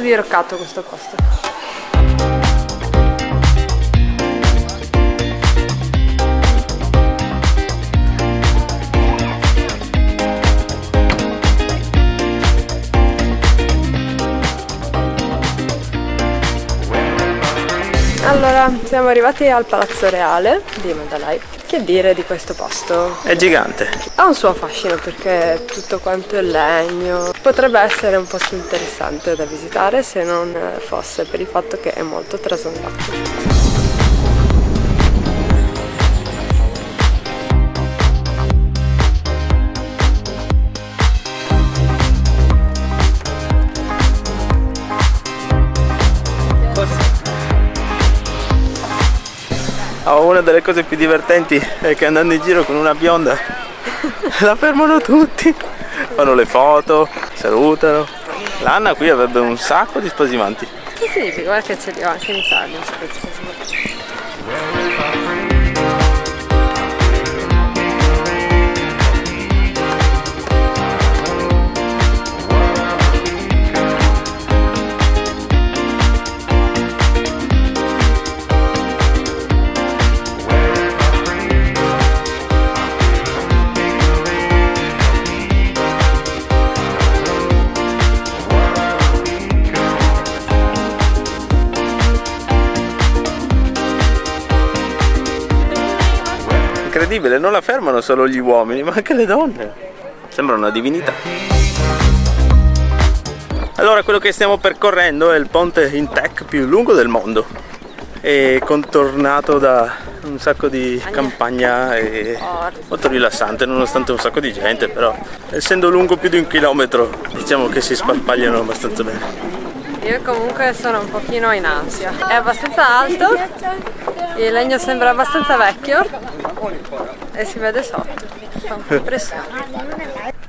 diroccato questo posto. Allora, siamo arrivati al Palazzo Reale di Mandalay. Che dire di questo posto? È gigante. Ha un suo fascino perché tutto quanto è legno. Potrebbe essere un posto interessante da visitare se non fosse per il fatto che è molto trasandante. Oh, una delle cose più divertenti è che andando in giro con una bionda la fermano tutti, fanno le foto, salutano. L'Anna qui avrebbe un sacco di spasimanti. Che significa? Guarda che ce li ho anche in Italia, un sacco di spasimanti. Incredibile, non la fermano solo gli uomini, ma anche le donne. Sembra una divinità. Allora, quello che stiamo percorrendo è il ponte in tech più lungo del mondo. È contornato da un sacco di campagna e molto rilassante, nonostante un sacco di gente, però essendo lungo più di 1 chilometro, diciamo che si sparpagliano abbastanza bene. Io comunque sono un pochino in ansia. È abbastanza alto, il legno sembra abbastanza vecchio e si vede sotto. Fa un po' impressione.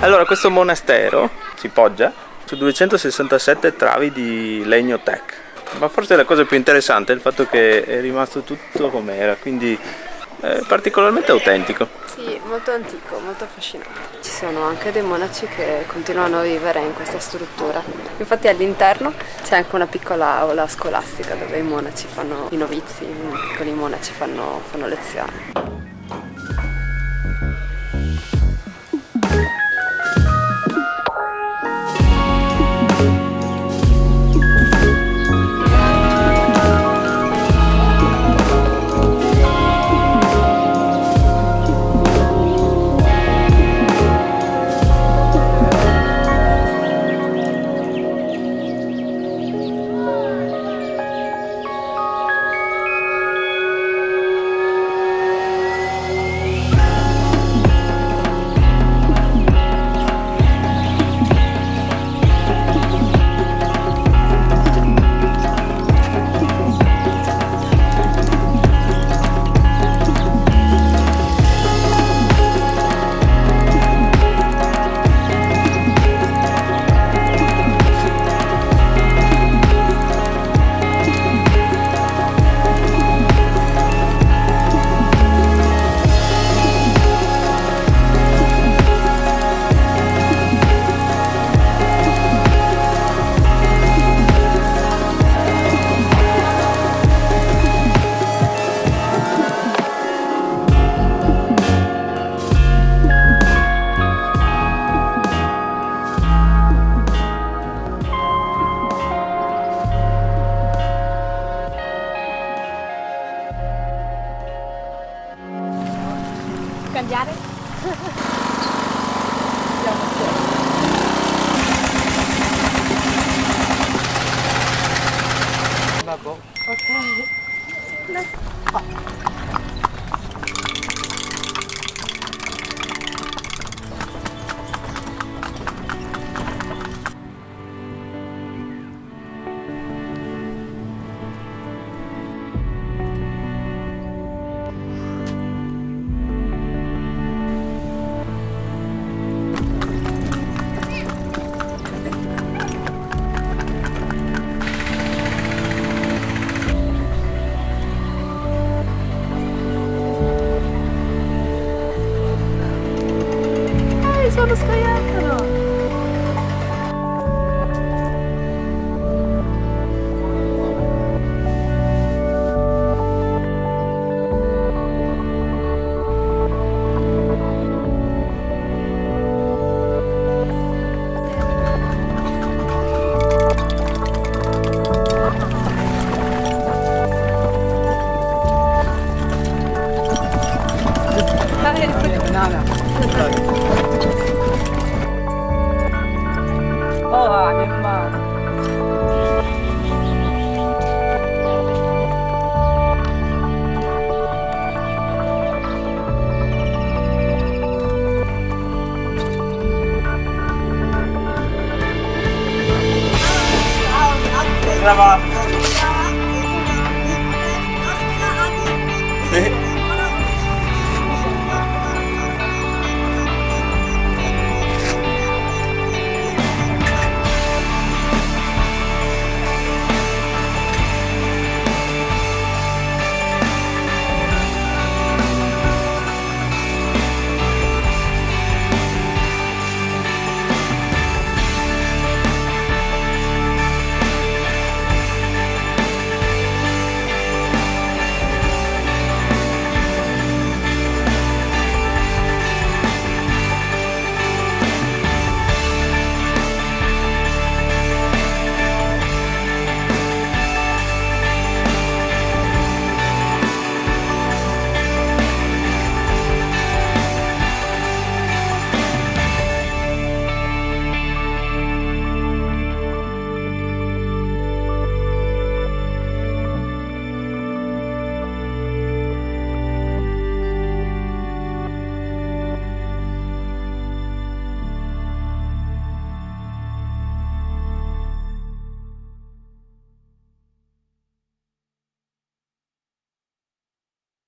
Allora, questo monastero si poggia su 267 travi di legno tech, ma forse la cosa più interessante è il fatto che è rimasto tutto come era, quindi è particolarmente autentico. Sì, molto antico, molto affascinante. Ci sono anche dei monaci che continuano a vivere in questa struttura. Infatti all'interno c'è anche una piccola aula scolastica dove i monaci fanno, i novizi, i piccoli monaci fanno lezioni. Sono scoiattolo! Brava!